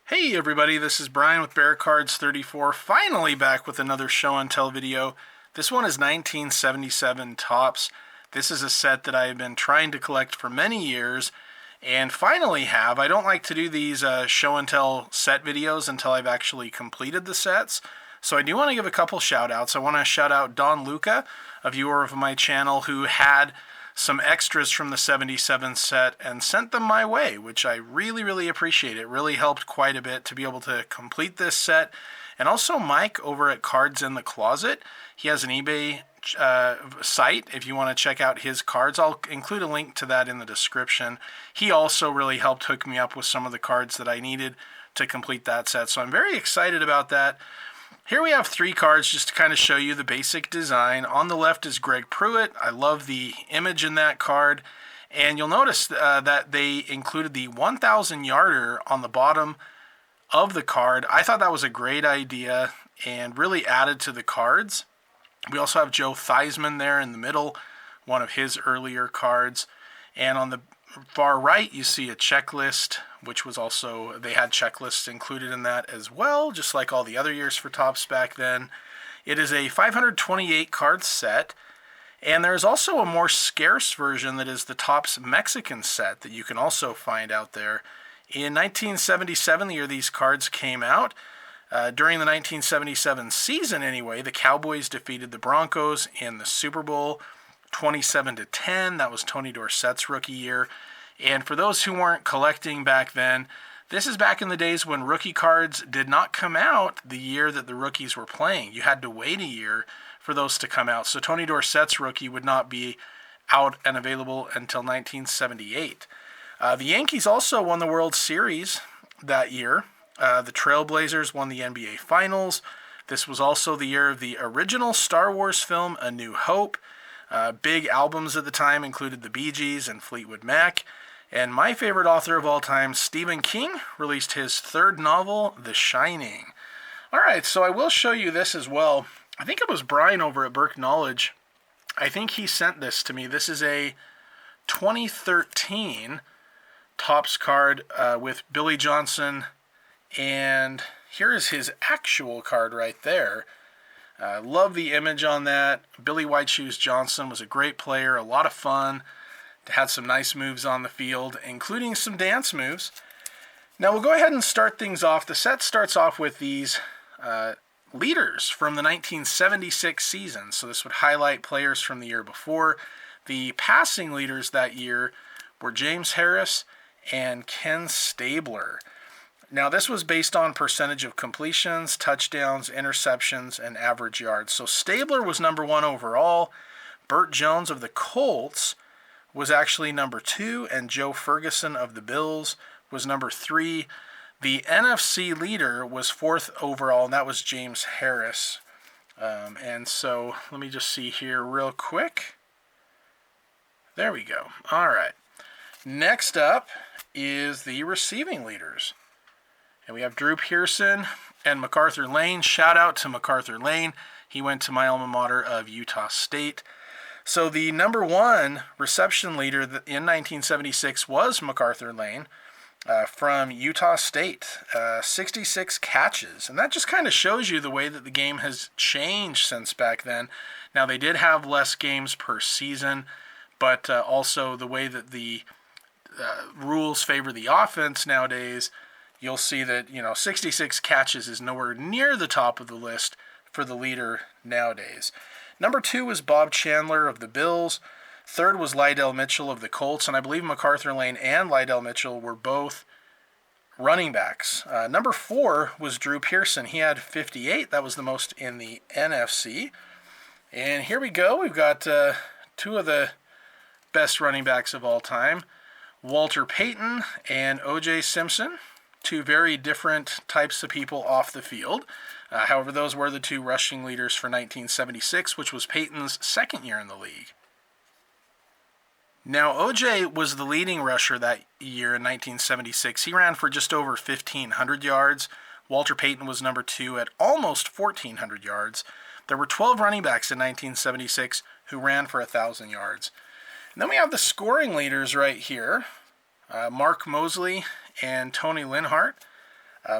Hey everybody, this is Brian with Bear Cards 34, finally back with another show and tell video. This one is 1977 Topps. This is a set that I have been trying to collect for many years and finally have. I don't like to do these show and tell set videos until I've actually completed the sets. So I do want to give a couple shout outs. I want to shout out Don Luca, a viewer of my channel who had some extras from the 77 set and sent them my way, which I really appreciate. It really helped quite a bit to be able to complete this set. And also Mike over at Cards in the Closet. He has an eBay site if you want to check out his cards. I'll include a link to that in the description. He also really helped hook me up with some of the cards that I needed to complete that set. So I'm very excited about that. Here we have three cards just to kind of show you the basic design. On the left is Greg Pruitt. I love the image in that card. And you'll notice that they included the 1,000 yarder on the bottom of the card. I thought that was a great idea and really added to the cards. We also have Joe Theismann there in the middle, one of his earlier cards. And on the far right, you see a checklist, which was also, they had checklists included in that as well, just like all the other years for Topps back then. It is a 528 card set, and there's also a more scarce version that is the Topps Mexican set that you can also find out there. In 1977, the year these cards came out, during the 1977 season anyway, the Cowboys defeated the Broncos in the Super Bowl 27-10. That was Tony Dorsett's rookie year. And for those who weren't collecting back then, this is back in the days when rookie cards did not come out the year that the rookies were playing. You had to wait a year for those to come out. So Tony Dorsett's rookie would not be out and available until 1978. The Yankees also won the World Series that year. The Trailblazers won the NBA Finals. This was also the year of the original Star Wars film, A New Hope. Big albums at the time included the Bee Gees and Fleetwood Mac. And my favorite author of all time, Stephen King, released his third novel, The Shining. All right, so I will show you this as well. I think it was Brian over at Burke Knowledge. I think he sent this to me. This is a 2013 Topps card with Billy Johnson. And here is his actual card right there. Love the image on that. Billy White Shoes Johnson was a great player, a lot of fun. Had some nice moves on the field, including some dance moves. Now we'll go ahead and start things off. The set starts off with these leaders from the 1976 season. So this would highlight players from the year before. The passing leaders that year were James Harris and Ken Stabler. Now, this was based on percentage of completions, touchdowns, interceptions, and average yards. So Stabler was number 1 overall. Burt Jones of the Colts was actually number 2, and Joe Ferguson of the Bills was number 3. The NFC leader was 4th overall, and that was James Harris. And so let me just see here real quick. There we go. All right. Next up is the receiving leaders. And we have Drew Pearson and MacArthur Lane. Shout out to MacArthur Lane. He went to my alma mater of Utah State. So the number 1 reception leader in 1976 was MacArthur Lane from Utah State. 66 catches. And that just kind of shows you the way that the game has changed since back then. Now, they did have less games per season, but also the way that the rules favor the offense nowadays, you'll see that, 66 catches is nowhere near the top of the list for the leader nowadays. Number 2 was Bob Chandler of the Bills. 3rd was Lydell Mitchell of the Colts, and I believe MacArthur Lane and Lydell Mitchell were both running backs. Number 4 was Drew Pearson. He had 58. That was the most in the NFC. And here we go. We've got 2 of the best running backs of all time, Walter Payton and O.J. Simpson. 2 very different types of people off the field. However, those were the 2 rushing leaders for 1976, which was Payton's second year in the league. Now, O.J. was the leading rusher that year in 1976. He ran for just over 1,500 yards. Walter Payton was number 2 at almost 1,400 yards. There were 12 running backs in 1976 who ran for 1,000 yards. And then we have the scoring leaders right here. Mark Mosley and Tony Linhart.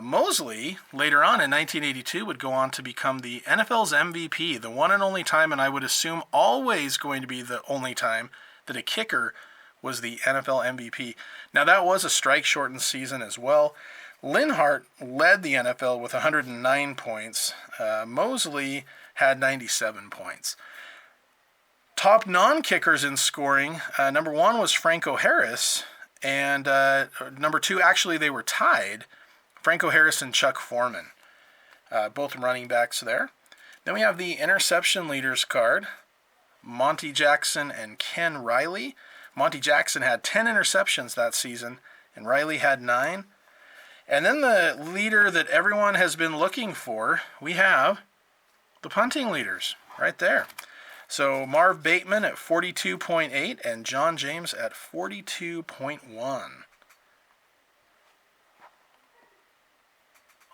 Mosley, later on in 1982, would go on to become the NFL's MVP, the one and only time, and I would assume always going to be the only time, that a kicker was the NFL MVP. Now, that was a strike-shortened season as well. Linhart led the NFL with 109 points. Mosley had 97 points. Top non-kickers in scoring, number one was Franco Harris, and number two, actually, they were tied. Franco Harris and Chuck Foreman, both running backs there. Then we have the interception leaders card, Monty Jackson and Ken Riley. Monty Jackson had 10 interceptions that season, and Riley had 9. And then the leader that everyone has been looking for, we have the punting leaders right there. So Marv Bateman at 42.8 and John James at 42.1.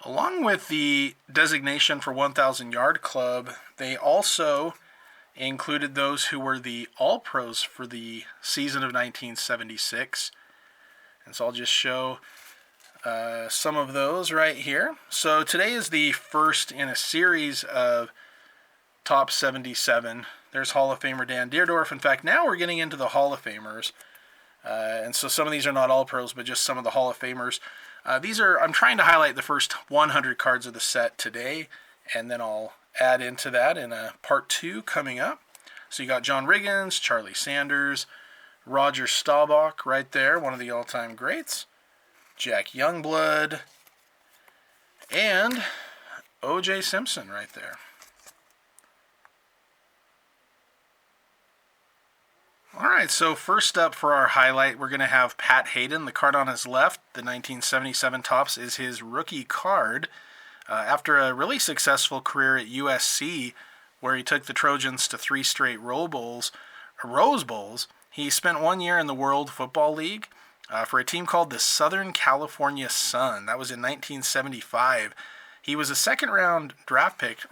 Along with the designation for 1,000 Yard Club, they also included those who were the All-Pros for the season of 1976. And so I'll just show some of those right here. So today is the first in a series of Top 77. There's Hall of Famer Dan Deerdorf. In fact, now we're getting into the Hall of Famers. And so some of these are not All-Pros, but just some of the Hall of Famers. I'm trying to highlight the first 100 cards of the set today, and then I'll add into that in a part 2 coming up. So you got John Riggins, Charlie Sanders, Roger Staubach right there, one of the all-time greats, Jack Youngblood, and O.J. Simpson right there. All right, so first up for our highlight, we're going to have Pat Hayden. The card on his left, the 1977 Topps, is his rookie card. After a really successful career at USC, where he took the Trojans to 3 straight Rose Bowls, he spent 1 year in the World Football League for a team called the Southern California Sun. That was in 1975. He was a 7th-round draft pick,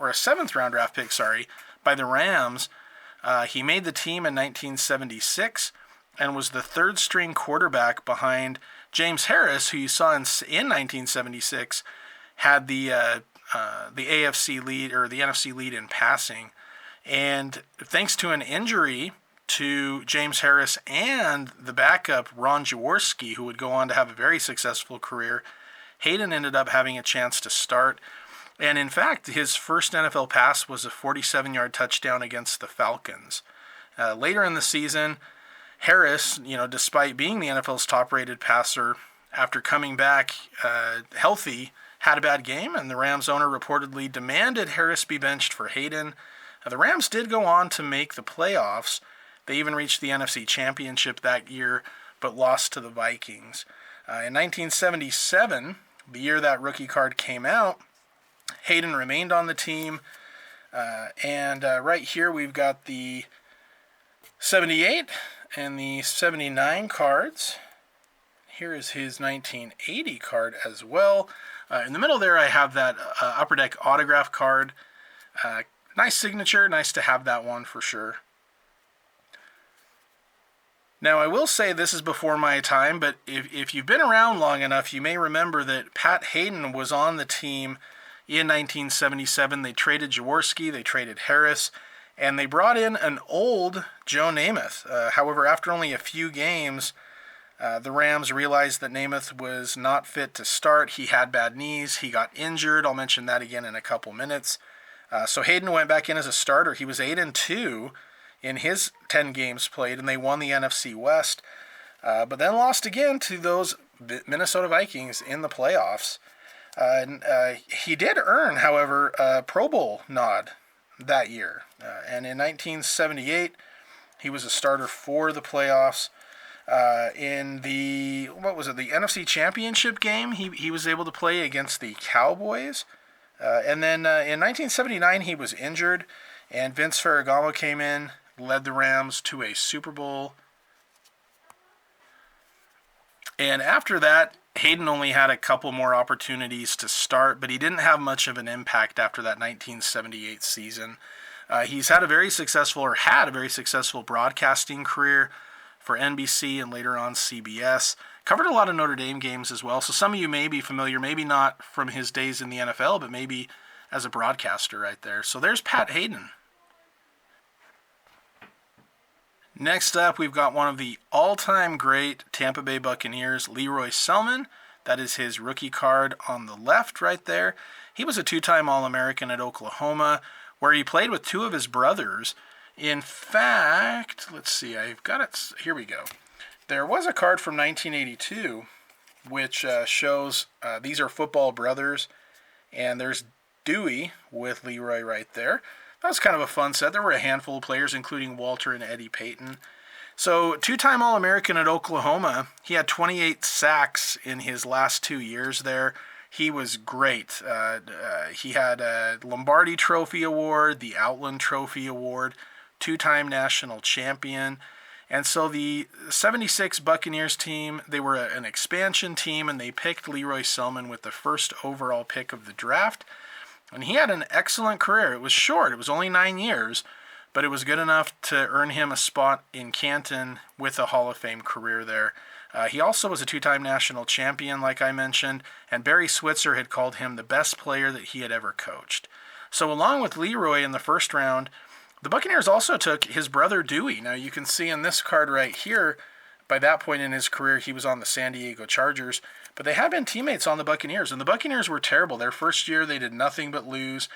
by the Rams. He made the team in 1976 and was the 3rd-string quarterback behind James Harris, who you saw in 1976, had the AFC lead or the NFC lead in passing. And thanks to an injury to James Harris and the backup Ron Jaworski, who would go on to have a very successful career, Hayden ended up having a chance to start. And in fact, his first NFL pass was a 47-yard touchdown against the Falcons. Later in the season, Harris, despite being the NFL's top-rated passer, after coming back healthy, had a bad game, and the Rams owner reportedly demanded Harris be benched for Hayden. The Rams did go on to make the playoffs. They even reached the NFC Championship that year, but lost to the Vikings. In 1977, the year that rookie card came out, Hayden remained on the team, and right here we've got the 78 and the 79 cards. Here is his 1980 card as well. In the middle there I have that Upper Deck autograph card. Nice signature, nice to have that one for sure. Now, I will say this is before my time, but if you've been around long enough, you may remember that Pat Hayden was on the team in 1977. They traded Jaworski, they traded Harris, and they brought in an old Joe Namath. However, after only a few games, the Rams realized that Namath was not fit to start. He had bad knees. He got injured. I'll mention that again in a couple minutes. So Hayden went back in as a starter. He was 8-2 in his 10 games played, and they won the NFC West, but then lost again to those Minnesota Vikings in the playoffs. He did earn, however, a Pro Bowl nod that year, and in 1978, he was a starter for the playoffs. In the NFC Championship game, he was able to play against the Cowboys, and then in 1979, he was injured, and Vince Ferragamo came in, led the Rams to a Super Bowl. And after that, Hayden only had a couple more opportunities to start, but he didn't have much of an impact after that 1978 season. He's had a very successful broadcasting career for NBC and later on CBS. Covered a lot of Notre Dame games as well, so some of you may be familiar, maybe not from his days in the NFL, but maybe as a broadcaster right there. So there's Pat Hayden. Next up, we've got one of the all-time great Tampa Bay Buccaneers, Leroy Selmon. That is his rookie card on the left right there. He was a two-time All-American at Oklahoma, where he played with two of his brothers. In fact, let's see, I've got it. Here we go. There was a card from 1982, which shows these are football brothers, and there's Dewey with Leroy right there. That was kind of a fun set. There were a handful of players, including Walter and Eddie Payton. So, two-time All-American at Oklahoma. He had 28 sacks in his last 2 years there. He was great. He had a Lombardi Trophy Award, the Outland Trophy Award, two-time national champion. And so the 76 Buccaneers team, they were an expansion team, and they picked Leroy Selmon with the first overall pick of the draft. And he had an excellent career. It was short. It was only 9 years, but it was good enough to earn him a spot in Canton with a Hall of Fame career there. He also was a two-time national champion, like I mentioned, and Barry Switzer had called him the best player that he had ever coached. So along with Leroy in the first round, the Buccaneers also took his brother Dewey. Now you can see in this card right here, by that point in his career, he was on the San Diego Chargers, but they had been teammates on the Buccaneers, and the Buccaneers were terrible. Their first year, they did nothing but lose.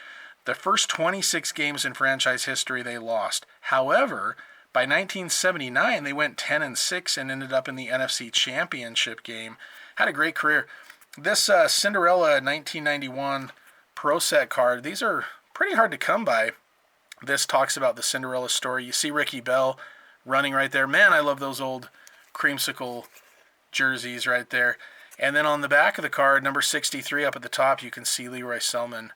The first 26 games in franchise history, they lost. However, by 1979, they went 10-6 and ended up in the NFC Championship game. Had a great career. This Cinderella 1991 Pro Set card, these are pretty hard to come by. This talks about the Cinderella story. You see Ricky Bell running right there. Man, I love those old creamsicle jerseys right there. And then on the back of the card, number 63 up at the top, you can see Leroy Selmon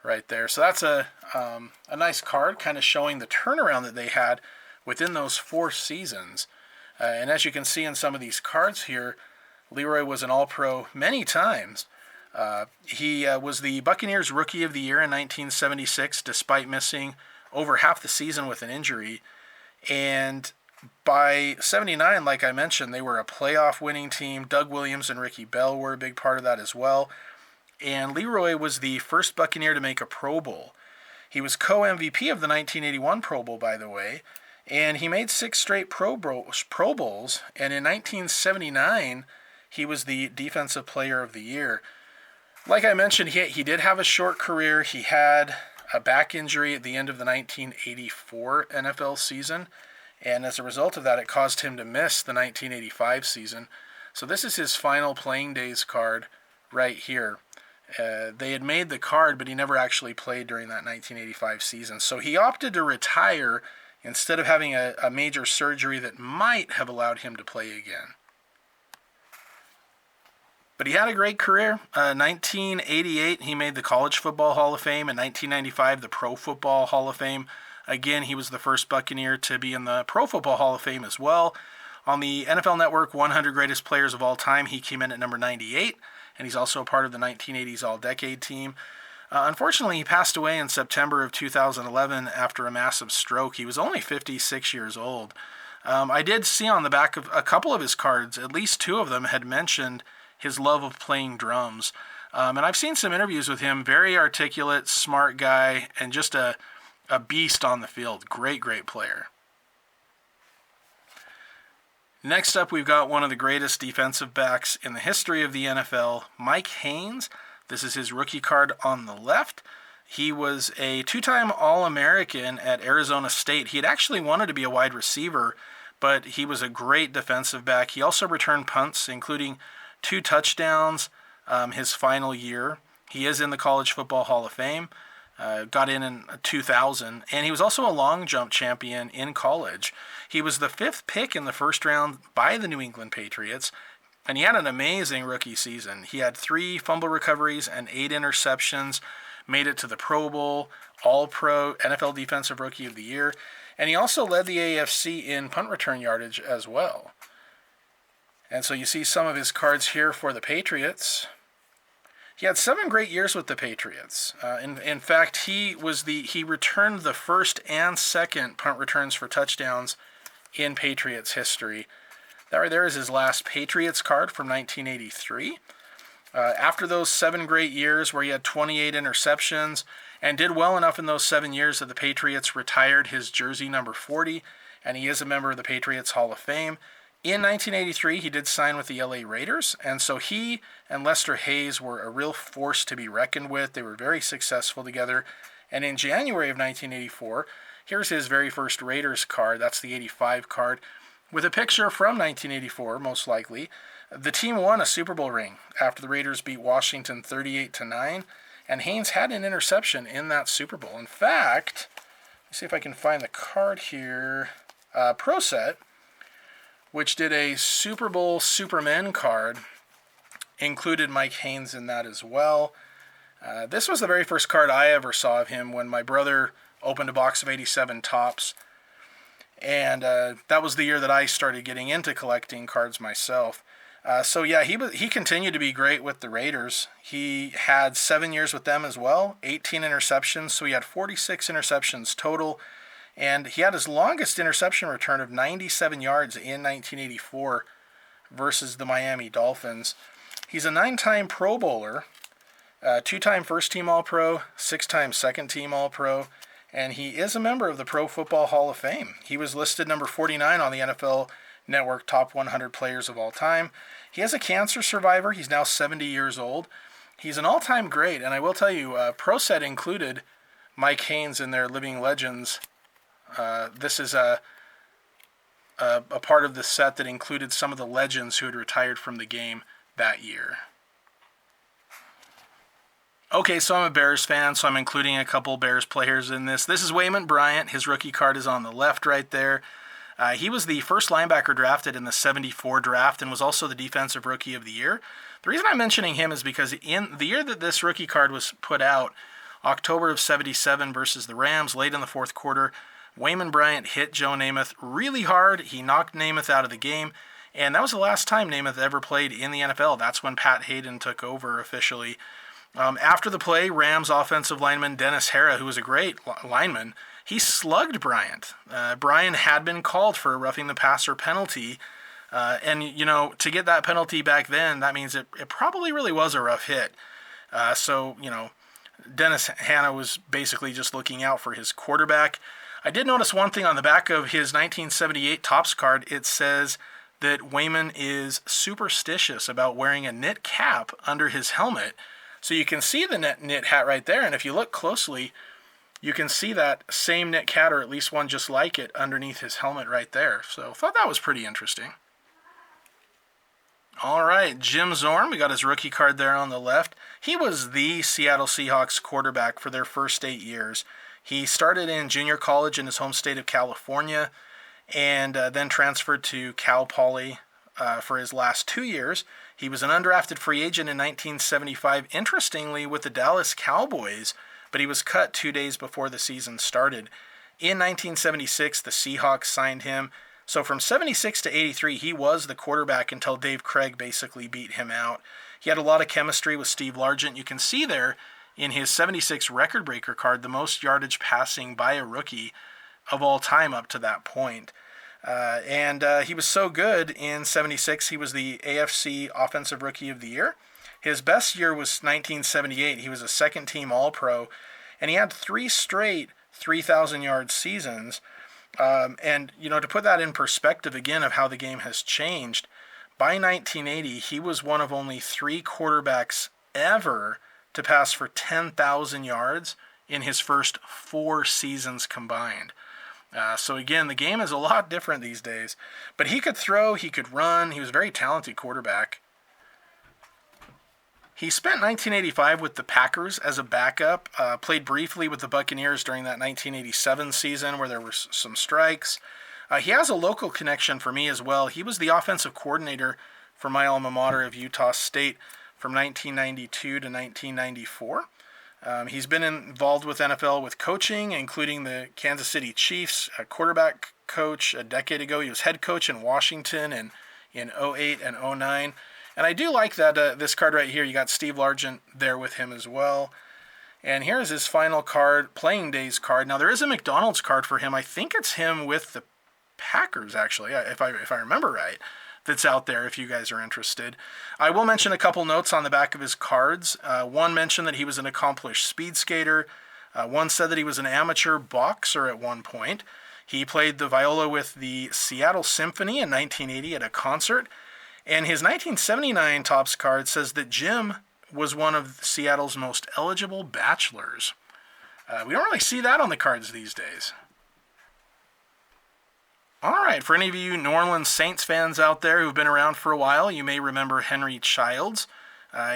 right there. So that's a nice card, kind of showing the turnaround that they had within those 4 seasons. And as you can see in some of these cards here, Leroy was an All-Pro many times. He was the Buccaneers Rookie of the Year in 1976, despite missing over half the season with an injury. And by 79, like I mentioned, they were a playoff winning team. Doug Williams and Ricky Bell were a big part of that as well. And Leroy was the first Buccaneer to make a Pro Bowl. He was co-MVP of the 1981 Pro Bowl, by the way. And he made 6 straight Pro Bowls. And in 1979, he was the Defensive Player of the Year. Like I mentioned, he did have a short career. He had a back injury at the end of the 1984 NFL season. And as a result of that, it caused him to miss the 1985 season. So this is his final playing days card right here. They had made the card, but he never actually played during that 1985 season. So he opted to retire instead of having a major surgery that might have allowed him to play again. But he had a great career. 1988, he made the College Football Hall of Fame. In 1995, the Pro Football Hall of Fame. Again, he was the first Buccaneer to be in the Pro Football Hall of Fame as well. On the NFL Network 100 Greatest Players of All Time, he came in at number 98, and he's also a part of the 1980s All-Decade team. Unfortunately, he passed away in September of 2011 after a massive stroke. He was only 56 years old. I did see on the back of a couple of his cards, at least 2 of them had mentioned his love of playing drums. And I've seen some interviews with him. Very articulate, smart guy, and just a beast on the field. Great, great player. Next up, we've got one of the greatest defensive backs in the history of the NFL, Mike Haynes. This is his rookie card on the left. He was a 2-time All-American at Arizona State. He had actually wanted to be a wide receiver, but he was a great defensive back. He also returned punts, including 2 touchdowns his final year. He is in the College Football Hall of Fame. Got in 2000, and he was also a long jump champion in college. He was the 5th pick in the first round by the New England Patriots, and he had an amazing rookie season. He had 3 fumble recoveries and 8 interceptions, made it to the Pro Bowl, All-Pro, NFL Defensive Rookie of the Year, and he also led the AFC in punt return yardage as well. And so you see some of his cards here for the Patriots. He had 7 great years with the Patriots. In fact, he returned the first and second punt returns for touchdowns in Patriots history. That right there is his last Patriots card from 1983. After those 7 great years where he had 28 interceptions and did well enough in those 7 years that the Patriots retired his jersey number 40, and he is a member of the Patriots Hall of Fame. In 1983, he did sign with the LA Raiders, and so he and Lester Hayes were a real force to be reckoned with. They were very successful together. And in January of 1984, here's his very first Raiders card. That's the 85 card, with a picture from 1984, most likely. The team won a Super Bowl ring after the Raiders beat Washington 38-9, and Haynes had an interception in that Super Bowl. In fact, let's see if I can find the card here. Pro Set, which did a Super Bowl Supermen card, included Mike Haynes in that as well. This was the very first card I ever saw of him when my brother opened a box of 87 Topps. And that was the year that I started getting into collecting cards myself. So yeah, he continued to be great with the Raiders. He had 7 years with them as well, 18 interceptions, so he had 46 interceptions total. And he had his longest interception return of 97 yards in 1984 versus the Miami Dolphins. He's a 9-time Pro Bowler, 2-time first-team All-Pro, 6-time second-team All-Pro, and he is a member of the Pro Football Hall of Fame. He was listed number 49 on the NFL Network Top 100 Players of All Time. He is a cancer survivor. He's now 70 years old. He's an all-time great, and I will tell you, Pro Set included Mike Haynes in their Living Legends. This is a part of the set that included some of the legends who had retired from the game that year. Okay, so I'm a Bears fan, so I'm including a couple Bears players in this. This is Wayman Bryant. His rookie card is on the left right there. He was the first linebacker drafted in the 74 draft and was also the Defensive Rookie of the Year. The reason I'm mentioning him is because in the year that this rookie card was put out, October of 77 versus the Rams, late in the fourth quarter, Wayman Bryant hit Joe Namath really hard. He knocked Namath out of the game, and that was the last time Namath ever played in the NFL. That's when Pat Hayden took over officially. After the play, Rams offensive lineman Dennis Hara, who was a great lineman, he slugged Bryant. Bryant had been called for a roughing the passer penalty, and to get that penalty back then, that means it probably really was a rough hit. So Dennis Hara was basically just looking out for his quarterback. I did notice one thing on the back of his 1978 Topps card. It says that Wayman is superstitious about wearing a knit cap under his helmet. So you can see the knit hat right there, and if you look closely, you can see that same knit cat, or at least one just like it, underneath his helmet right there. So I thought that was pretty interesting. All right, Jim Zorn, we got his rookie card there on the left. He was the Seattle Seahawks quarterback for their first 8 years. He started in junior college in his home state of California, and then transferred to Cal Poly for his last 2 years. He was an undrafted free agent in 1975, interestingly, with the Dallas Cowboys, but he was cut 2 days before the season started. In 1976, the Seahawks signed him. So from 76 to 83, he was the quarterback until Dave Craig basically beat him out. He had a lot of chemistry with Steve Largent. You can see there in his 76 record breaker card, the most yardage passing by a rookie of all time up to that point. And he was so good in 76, he was the AFC Offensive Rookie of the Year. His best year was 1978. He was a second-team All-Pro, and he had 3 straight 3,000-yard seasons. And to put that in perspective again of how the game has changed, by 1980, he was one of only 3 quarterbacks ever to pass for 10,000 yards in his first 4 seasons combined. So again, the game is a lot different these days. But he could throw, he could run, he was a very talented quarterback. He spent 1985 with the Packers as a backup, played briefly with the Buccaneers during that 1987 season where there were some strikes. He has a local connection for me as well. He was the offensive coordinator for my alma mater of Utah State from 1992 to 1994. He's been involved with NFL with coaching, including the Kansas City Chiefs, a quarterback coach a decade ago. He was head coach in Washington in 08 and 09. And I do like that this card right here, you got Steve Largent there with him as well. And here's his final card, playing days card. Now there is a McDonald's card for him. I think it's him with the Packers, actually, if I remember right. that's out there if you guys are interested. I will mention a couple notes on the back of his cards. One mentioned that he was an accomplished speed skater. One said that he was an amateur boxer at one point. He played the viola with the Seattle Symphony in 1980 at a concert. And his 1979 Topps card says that Jim was one of Seattle's most eligible bachelors. We don't really see that on the cards these days. All right, for any of you New Orleans Saints fans out there who've been around for a while, you may remember Henry Childs.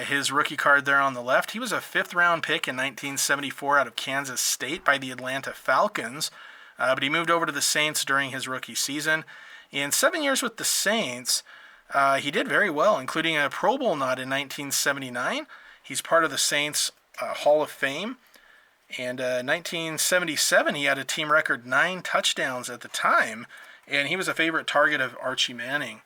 His rookie card there on the left. He was a fifth-round pick in 1974 out of Kansas State by the Atlanta Falcons, but he moved over to the Saints during his rookie season. In 7 years with the Saints, he did very well, including a Pro Bowl nod in 1979. He's part of the Saints Hall of Fame. And 1977, he had a team record 9 touchdowns at the time, and he was a favorite target of Archie Manning.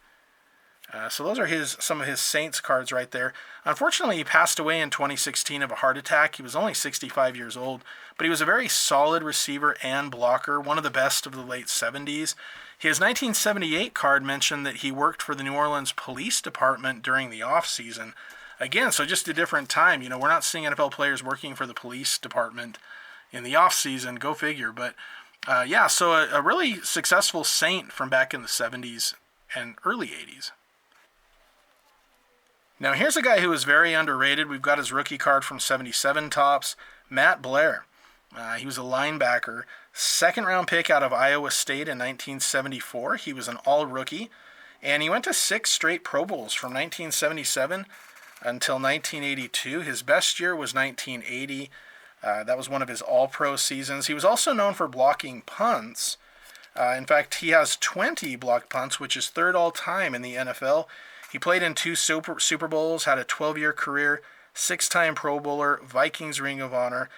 So those are some of his Saints cards right there. Unfortunately, he passed away in 2016 of a heart attack. He was only 65 years old, but he was a very solid receiver and blocker, one of the best of the late 70s. His 1978 card mentioned that he worked for the New Orleans Police Department during the off-season. Again, so just a different time. You know, we're not seeing NFL players working for the police department in the off-season. Go figure. But, so a really successful Saint from back in the 70s and early 80s. Now, here's a guy who is very underrated. We've got his rookie card from 77 Topps, Matt Blair. He was a linebacker, second-round pick out of Iowa State in 1974. He was an all-rookie, and he went to 6 straight Pro Bowls from 1977 until 1982. His best year was 1980. That was one of his all-pro seasons. He was also known for blocking punts. In fact, he has 20 blocked punts, which is third all-time in the NFL. He played in 2 Super Bowls, had a 12-year career, 6-time Pro Bowler, Vikings Ring of Honor,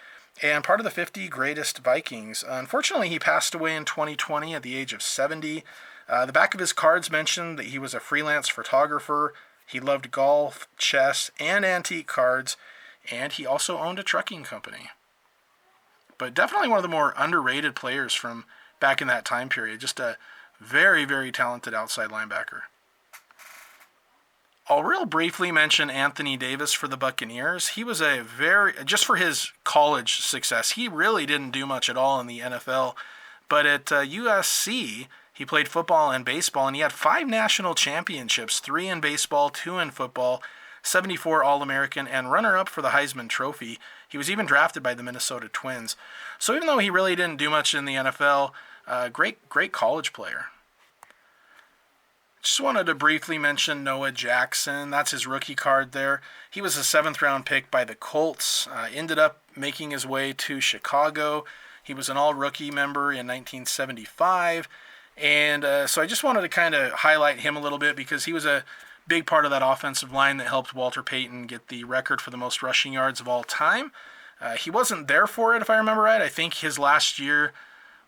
and part of the 50 greatest Vikings. Unfortunately, he passed away in 2020 at the age of 70. The back of his cards mentioned that he was a freelance photographer. He loved golf, chess, and antique cards, and he also owned a trucking company. But definitely one of the more underrated players from back in that time period. Just a very, very talented outside linebacker. I'll real briefly mention Anthony Davis for the Buccaneers. He was just for his college success, he really didn't do much at all in the NFL. But at USC, he played football and baseball, and he had 5 national championships, 3 in baseball, 2 in football, 74 All-American, and runner-up for the Heisman Trophy. He was even drafted by the Minnesota Twins. So even though he really didn't do much in the NFL, great college player. Just wanted to briefly mention Noah Jackson. That's his rookie card there. He was a 7th-round pick by the Colts. Ended up making his way to Chicago. He was an all-rookie member in 1975. And so I just wanted to kind of highlight him a little bit because he was a big part of that offensive line that helped Walter Payton get the record for the most rushing yards of all time. He wasn't there for it, if I remember right. I think his last year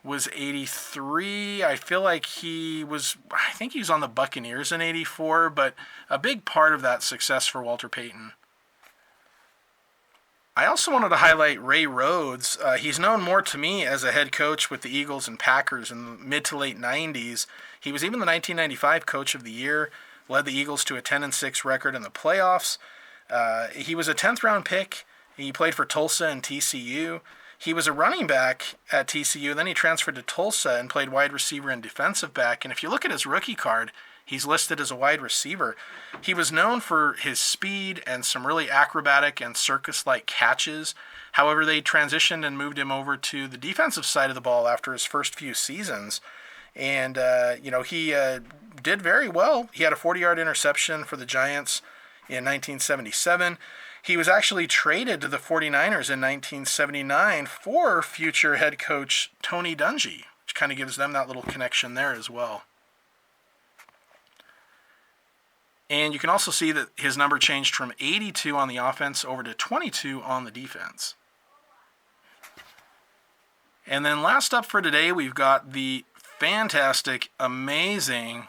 was 83. I think he was on the Buccaneers in 84, but a big part of that success for Walter Payton. I also wanted to highlight Ray Rhodes. He's known more to me as a head coach with the Eagles and Packers in the mid to late 90s. He was even the 1995 Coach of the Year, led the Eagles to a 10-6 record in the playoffs. He was a 10th round pick. He played for Tulsa and TCU. He was a running back at TCU, then he transferred to Tulsa and played wide receiver and defensive back. And if you look at his rookie card, he's listed as a wide receiver. He was known for his speed and some really acrobatic and circus-like catches. However, they transitioned and moved him over to the defensive side of the ball after his first few seasons. And, he did very well. He had a 40-yard interception for the Giants in 1977. He was actually traded to the 49ers in 1979 for future head coach Tony Dungy, which kind of gives them that little connection there as well. And you can also see that his number changed from 82 on the offense over to 22 on the defense. And then last up for today, we've got the fantastic, amazing,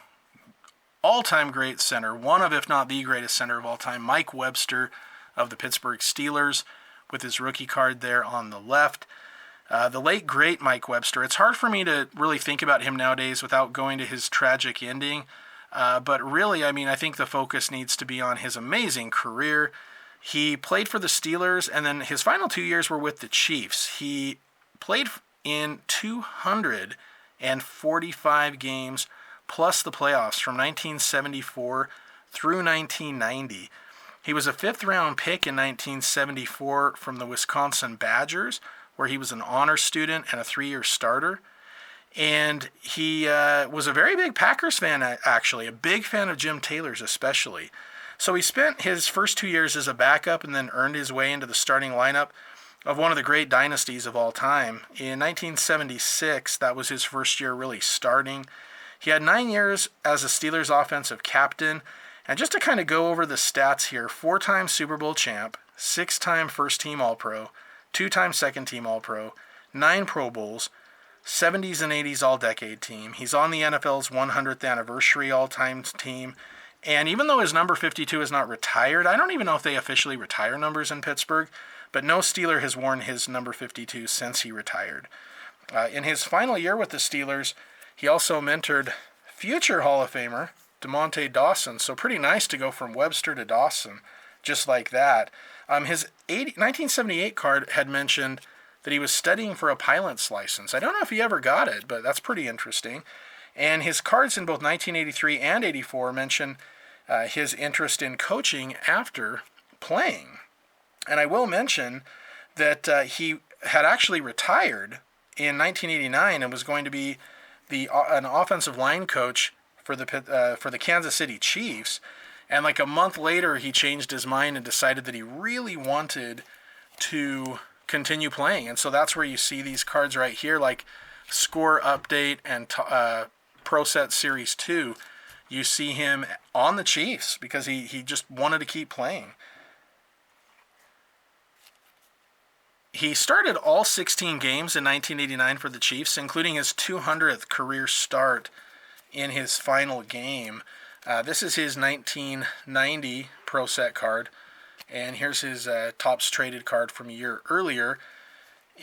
all-time great center, one of, if not the greatest center of all time, Mike Webster of the Pittsburgh Steelers, with his rookie card there on the left. The late, great Mike Webster. It's hard for me to really think about him nowadays without going to his tragic ending. But really, I mean, I think the focus needs to be on his amazing career. He played for the Steelers, and then his final 2 years were with the Chiefs. He played in 245 games plus the playoffs from 1974 through 1990. He was a fifth-round pick in 1974 from the Wisconsin Badgers, where he was an honor student and a 3-year starter. And he was a very big Packers fan, actually, a big fan of Jim Taylor's especially. So he spent his first 2 years as a backup and then earned his way into the starting lineup of one of the great dynasties of all time. In 1976, that was his first year really starting. He had 9 years as a Steelers offensive captain. And just to kind of go over the stats here, 4-time Super Bowl champ, 6-time first-team All-Pro, 2-time second-team All-Pro, 9 Pro Bowls, 70s and 80s All-Decade team. He's on the NFL's 100th anniversary all-time team. And even though his number 52 is not retired, I don't even know if they officially retire numbers in Pittsburgh, but no Steeler has worn his number 52 since he retired. In his final year with the Steelers, he also mentored future Hall of Famer DeMonte Dawson. So pretty nice to go from Webster to Dawson just like that. His 1978 card had mentioned that he was studying for a pilot's license. I don't know if he ever got it, but that's pretty interesting. And his cards in both 1983 and 84 mention his interest in coaching after playing. And I will mention that he had actually retired in 1989 and was going to be an offensive line coach for the Kansas City Chiefs. And like a month later, he changed his mind and decided that he really wanted to continue playing. And so that's where you see these cards right here, like Score Update and Pro Set Series 2. You see him on the Chiefs because he just wanted to keep playing. He started all 16 games in 1989 for the Chiefs, including his 200th career start in his final game. This is his 1990 Pro Set card, and here's his Topps Traded card from a year earlier.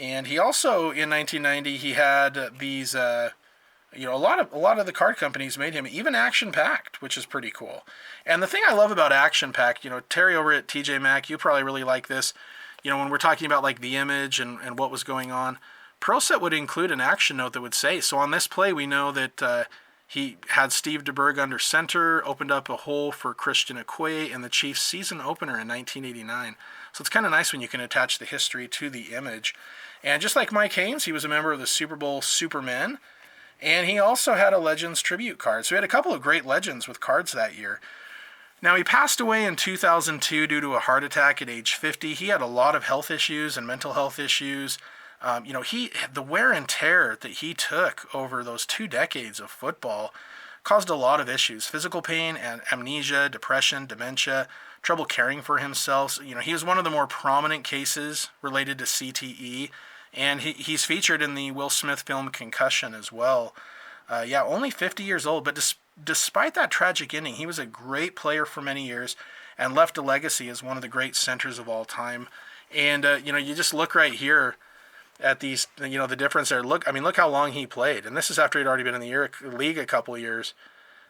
And he also, in 1990, he had these, a lot of the card companies made him even action-packed, which is pretty cool. And the thing I love about action-packed, Terry over at TJ Maxx, you probably really like this. When we're talking about like the image and what was going on, Pro Set would include an action note that would say, so on this play we know that he had Steve DeBerg under center, opened up a hole for Christian Okoye in the Chiefs season opener in 1989. So it's kind of nice when you can attach the history to the image. And just like Mike Haynes, he was a member of the Super Bowl Supermen, and he also had a Legends tribute card. So he had a couple of great Legends with cards that year. Now, he passed away in 2002 due to a heart attack at age 50. He had a lot of health issues and mental health issues. The wear and tear that he took over those 2 decades of football caused a lot of issues. Physical pain and amnesia, depression, dementia, trouble caring for himself. So, he was one of the more prominent cases related to CTE, and he's featured in the Will Smith film Concussion as well. Only 50 years old, but despite that tragic ending, he was a great player for many years and left a legacy as one of the great centers of all time. And, you just look right here at these, the difference there. Look how long he played. And this is after he'd already been in the league a couple of years.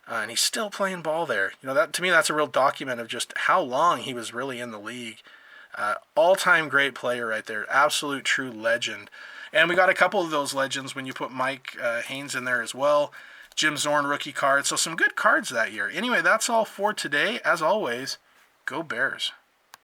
And he's still playing ball there. That to me, that's a real document of just how long he was really in the league. All-time great player right there. Absolute true legend. And we got a couple of those legends when you put Mike Haynes in there as well. Jim Zorn rookie card. So some good cards that year. Anyway, that's all for today. As always, go Bears.